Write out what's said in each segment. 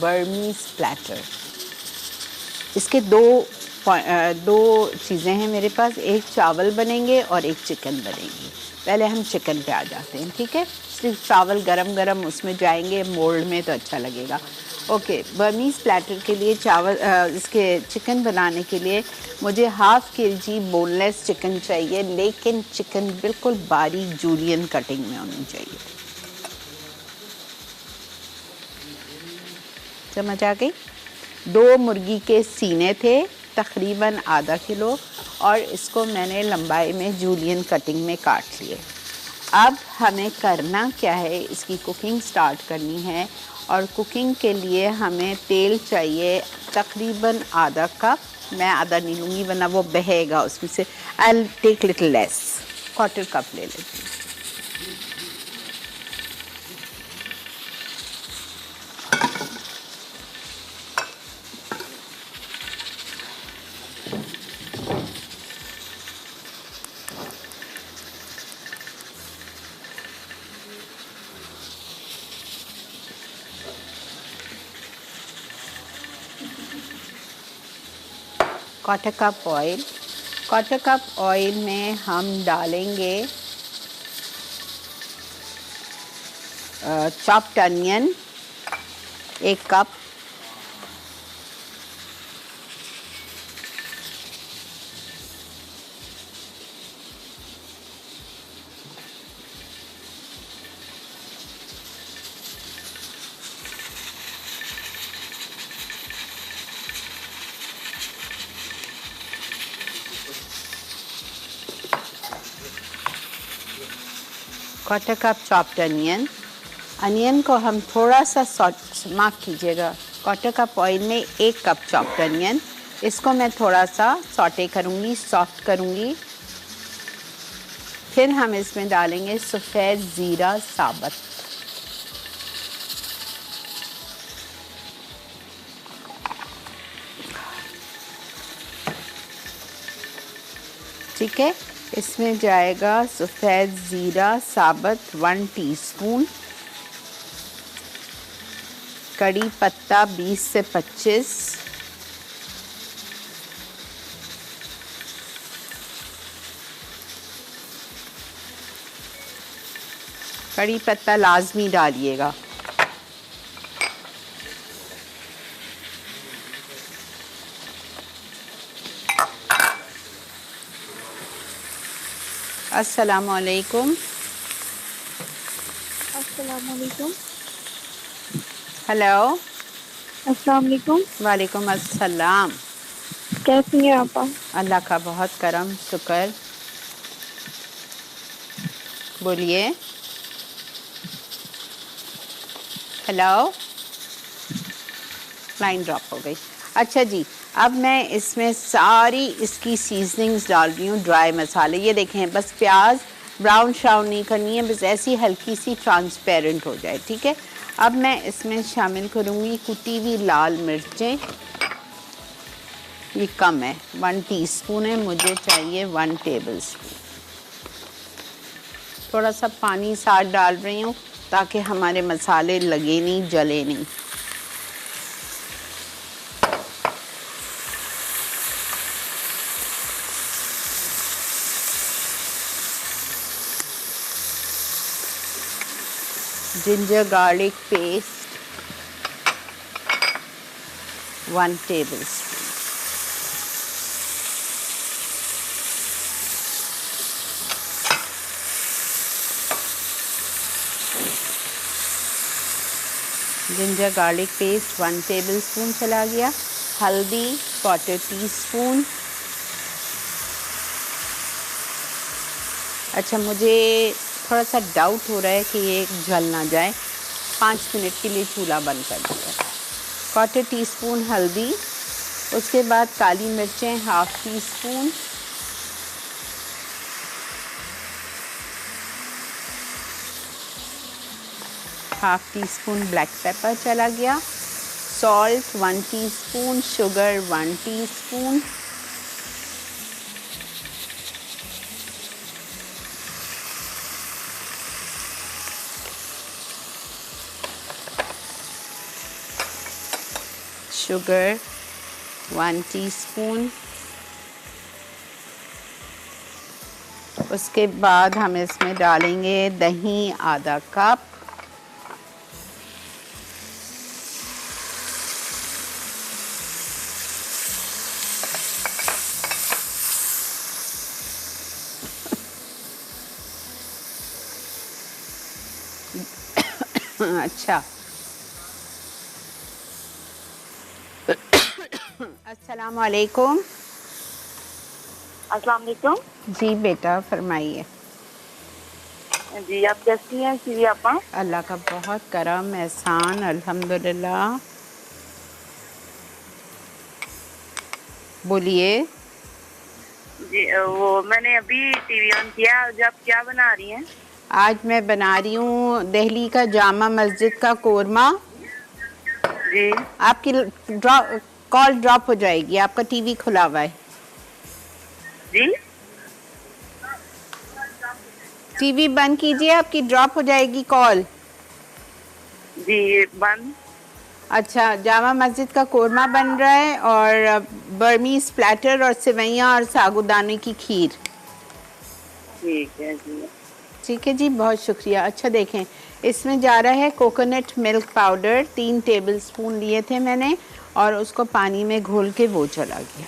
Burmese platter. इसके दो चीज़ें हैं मेरे पास, एक चावल बनेंगे और एक चिकन बनेंगी। पहले हम चिकन पे आ जाते हैं, ठीक है। सिर्फ चावल गरम गरम उसमें जाएंगे मोल्ड में तो अच्छा लगेगा। ओके, बर्मीज प्लेटर के लिए चावल इसके चिकन बनाने के लिए मुझे हाफ़ kg बोनलेस चिकन चाहिए, लेकिन चिकन बिल्कुल बारीक जूलियन कटिंग में होनी चाहिए। समझ आ गई? 2 मुर्गी के सीने थे, तकरीबन आधा किलो, और इसको मैंने लंबाई में जूलियन कटिंग में काट लिए। अब हमें करना क्या है, इसकी कुकिंग स्टार्ट करनी है। और कुकिंग के लिए हमें तेल चाहिए तकरीबन आधा कप। मैं आधा नहीं लूँगी वरना वो बहेगा उसमें से। I take little less, 1/4 cup ले लेती हूँ। क्वार्टर कप ऑयल में हम डालेंगे chopped onion 1 cup, quarter cup chopped onion. Onion को हम थोड़ा सा माफ़ कीजिएगा, क्वार्टर कप ऑयल में 1 कप चॉप्ड अनियन। इसको मैं थोड़ा सा सॉटे करूँगी, सॉफ्ट करूँगी। फिर हम इसमें डालेंगे सफ़ेद ज़ीरा साबुत, ठीक है। इसमें जाएगा सफ़ेद ज़ीरा साबुत 1 टीस्पून, कड़ी पत्ता 20 से 25, कड़ी पत्ता लाजमी डालिएगा। अस्सलामुअलैकुम। अस्सलामुअलैकुम। हेलो। अस्सलामुअलैकुम। वालेकुम अस्सलाम। कैसी हैं आप? अल्लाह का बहुत करम शुक्र। बोलिए। हेलो। लाइन ड्रॉप हो गई। अच्छा जी, अब मैं इसमें सारी इसकी सीजनिंग्स डाल रही हूँ, ड्राई मसाले। ये देखें, बस प्याज ब्राउन श्राउन नहीं करनी है, बस ऐसी हल्की सी ट्रांसपेरेंट हो जाए, ठीक है। अब मैं इसमें शामिल करूँगी कुटी हुई लाल मिर्चें। ये कम है, 1 टीस्पून है, मुझे चाहिए 1 टेबलस्पून। थोड़ा सा पानी साथ डाल रही हूँ ताकि हमारे मसाले लगे नहीं, जले नहीं। Ginger garlic paste 1 tablespoon, ginger garlic paste 1 tablespoon चला गया। हल्दी 1/4 टीस्पून। अच्छा, मुझे थोड़ा सा डाउट हो रहा है कि ये जल ना जाए, 5 मिनट के लिए चूल्हा बंद कर दिया। 1/4 टीस्पून हल्दी, उसके बाद काली मिर्चें 1/2 teaspoon, half tea spoon black pepper चला गया। Salt 1 teaspoon, sugar 1 teaspoon, sugar 1 teaspoon. उसके बाद हम इसमें डालेंगे दही आधा कप, अच्छा। अस्सलाम वालेकुम। अस्सलाम वालेकुम। जी बेटा फरमाइए। जी आप कैसी हैं सीवी आपा? अल्लाह का बहुत करम एहसान, अल्हम्दुलिल्लाह। बोलिए। जी वो मैंने अभी टीवी ऑन किया। आज आप क्या बना रही हैं? आज मैं बना रही हूँ दिल्ली का जामा मस्जिद का कोरमा। जी आपकी कॉल ड्रॉप हो जाएगी, आपका टीवी खुला हुआ है। जी टीवी बंद कीजिए, आपकी ड्रॉप हो जाएगी कॉल। जी बंद। अच्छा, जामा मस्जिद का कोरमा बन रहा है और बर्मीज प्लेटर और सेवैयाँ और साबूदाने की खीर। ठीक है जी। ठीक है जी, बहुत शुक्रिया। अच्छा देखें, इसमें जा रहा है कोकोनट मिल्क पाउडर 3 टेबलस्पून लिए थे मैंने, और उसको पानी में घोल के वो चला गया।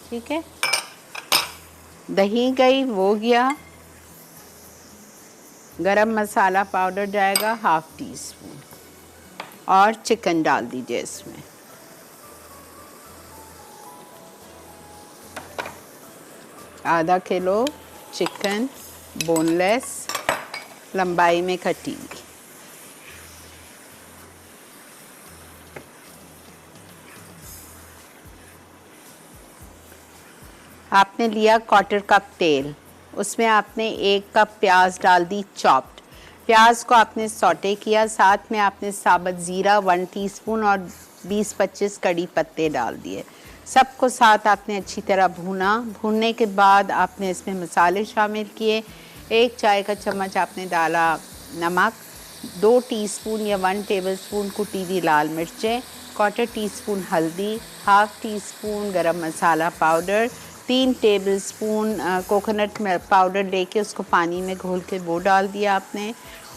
ठीक है, दही गई, वो गया। गरम मसाला पाउडर जाएगा 1/2 टीस्पून, और चिकन डाल दीजिए इसमें। आधा किलो चिकन, बोनलेस, लंबाई में कटी हुई। आपने लिया 1/4 कप तेल, उसमें आपने 1 कप प्याज डाल दी चॉप्ड। प्याज को आपने सौटे किया, साथ में आपने साबुत ज़ीरा 1 टीस्पून और 20-25 कड़ी पत्ते डाल दिए। सबको साथ आपने अच्छी तरह भूना। भूनने के बाद आपने इसमें मसाले शामिल किए। 1 चाय का चम्मच आपने डाला नमक, 2 टीस्पून या 1 टेबलस्पून कुटी हुई लाल मिर्चें, 1/4 टीस्पून हल्दी, 1/2 teaspoon garam masala powder, 3 tablespoon coconut milk powder लेके उसको पानी में घोल के वो डाल दिया आपने।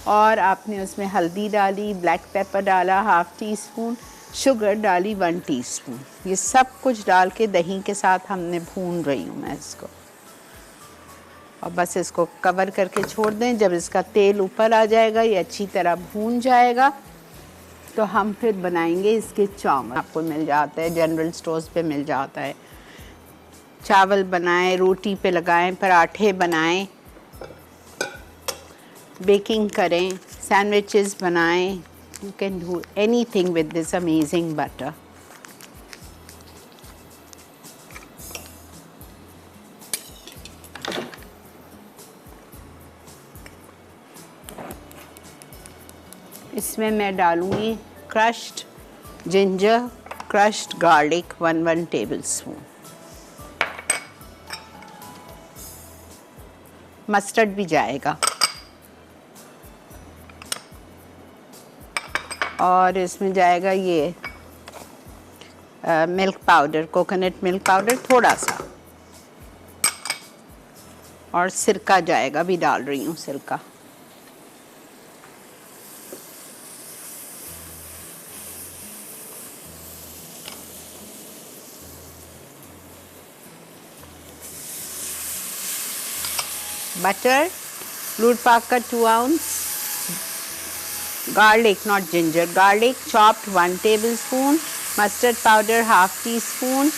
और आपने उसमें हल्दी डाली, ब्लैक पेपर डाला 1/2 टीस्पून, शुगर डाली 1 टीस्पून। ये सब कुछ डाल के दही के साथ हमने भून रही हूँ मैं इसको, और बस इसको कवर करके छोड़ दें। जब इसका तेल ऊपर आ जाएगा, ये अच्छी तरह भून जाएगा, तो हम फिर बनाएंगे इसके चावल। आपको मिल जाता है, जनरल स्टोर्स पे मिल जाता है। चावल बनाएं, रोटी पे लगाएं, पराठे बनाएं, बेकिंग करें, सैंडविचेस बनाएं। You can do anything with this amazing butter. इसमें मैं डालूंगी crushed ginger, crushed garlic 1 tablespoon, mustard भी जाएगा, और इसमें जाएगा ये milk powder, coconut milk powder थोड़ा सा, और सिरका जाएगा, भी डाल रही हूँ सिरका। बटर, लूट पाक का 2 ounce, garlic not ginger, garlic chopped 1 tablespoon, mustard powder 1/2 teaspoon,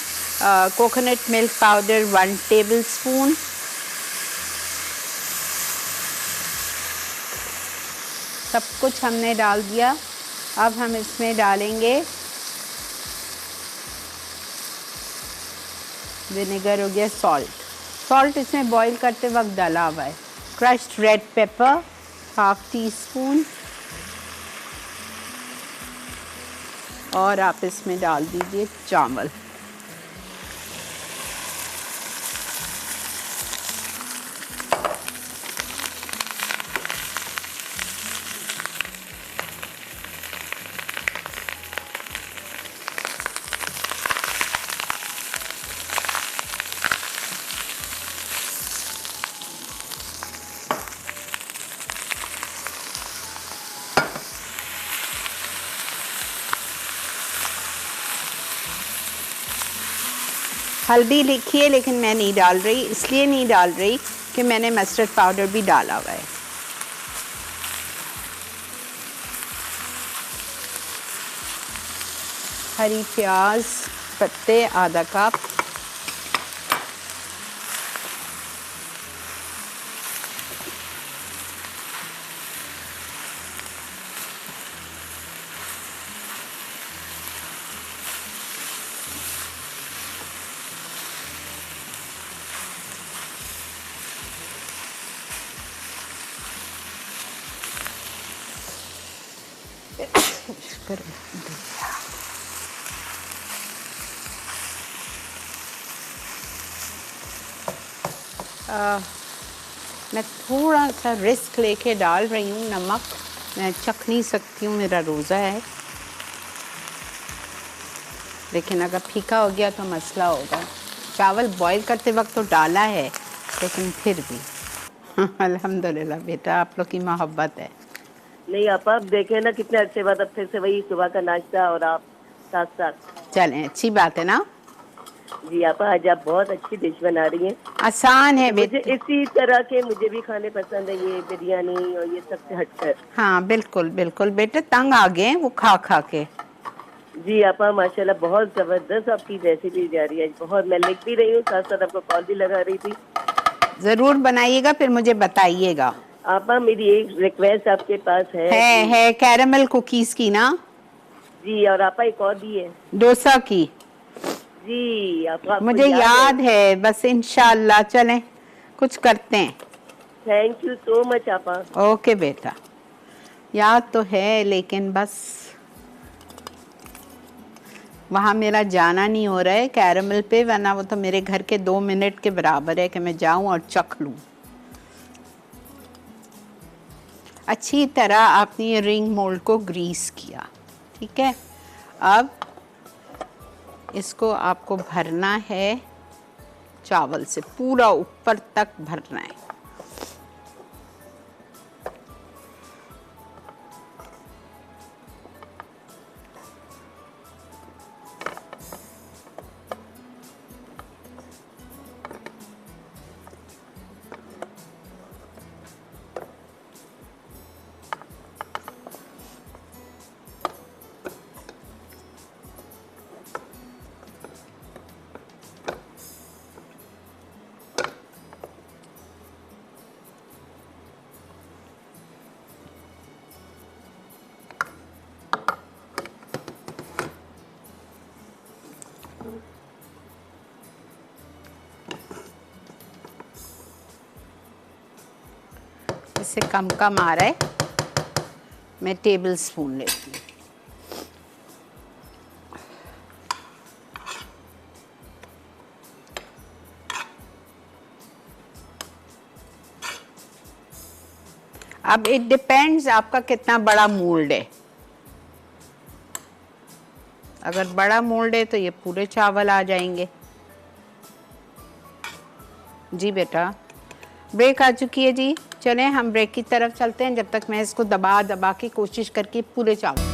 coconut milk powder 1 tablespoon, सब कुछ हमने डाल दिया। अब हम इसमें डालेंगे विनेगर, हो गया सॉल्ट। सॉल्ट इसमें बॉईल करते वक्त डाला हुआ है। क्रश्ड रेड पेपर 1/2 टीस्पून, और आप इसमें डाल दीजिए चावल। हल्दी लिखी है लेकिन मैं नहीं डाल रही, इसलिए नहीं डाल रही कि मैंने मस्टर्ड पाउडर भी डाला हुआ है। हरी प्याज पत्ते आधा कप, मैं थोड़ा सा रिस्क लेके डाल रही हूँ नमक, मैं चख नहीं सकती हूँ, मेरा रोज़ा है, लेकिन अगर फीका हो गया तो मसला होगा। चावल बॉईल करते वक्त तो डाला है लेकिन फिर भी अल्हम्दुलिल्लाह बेटा, आप लोग की मोहब्बत है। नहीं आप देखें ना कितने अच्छे बाद अब फिर से वही सुबह का नाश्ता और आप साथ साथ। चलें, अच्छी बात है ना। जी आपा आज आप बहुत अच्छी डिश बना रही हैं। आसान है मुझे बेटा। इसी तरह के मुझे भी खाने पसंद है, ये बिरयानी और ये सबसे हटकर। हाँ बिल्कुल बिल्कुल बेटा, तंग आ गए वो खा खा के। जी आपा माशाल्लाह बहुत जबरदस्त आपकी रेसिपी जा रही है, बहुत मैं लिख भी रही हूँ, साथ साथ आपको कॉल भी लगा रही थी। ज़रूर बनाइएगा, फिर मुझे बताइएगा। आपा मेरी एक रिक्वेस्ट आपके पास है कैरेमल कुकीज़ की ना। जी और आपा एक और भी है, डोसा की। जी आपा मुझे याद है, बस इंशाल्लाह चलें कुछ करते हैं। थैंक यू सो मच आपा। ओके बेटा, याद तो है लेकिन बस वहाँ मेरा जाना नहीं हो रहा है कैरेमल पे, वरना वो तो मेरे घर के 2 मिनट के बराबर है कि मैं जाऊँ और चख लूँ। अच्छी तरह आपने ये रिंग मोल्ड को ग्रीस किया, ठीक है। अब इसको आपको भरना है चावल से, पूरा ऊपर तक भरना है। इससे कम कम आ रहा है, मैं टेबल स्पून लेती हूँ। अब इट डिपेंड्स आपका कितना बड़ा मोल्ड है। अगर बड़ा मोल्ड है तो ये पूरे चावल आ जाएंगे। जी बेटा, ब्रेक आ चुकी है जी, चलें हम ब्रेक की तरफ चलते हैं, जब तक मैं इसको दबा दबा के कोशिश करके पूरे चावल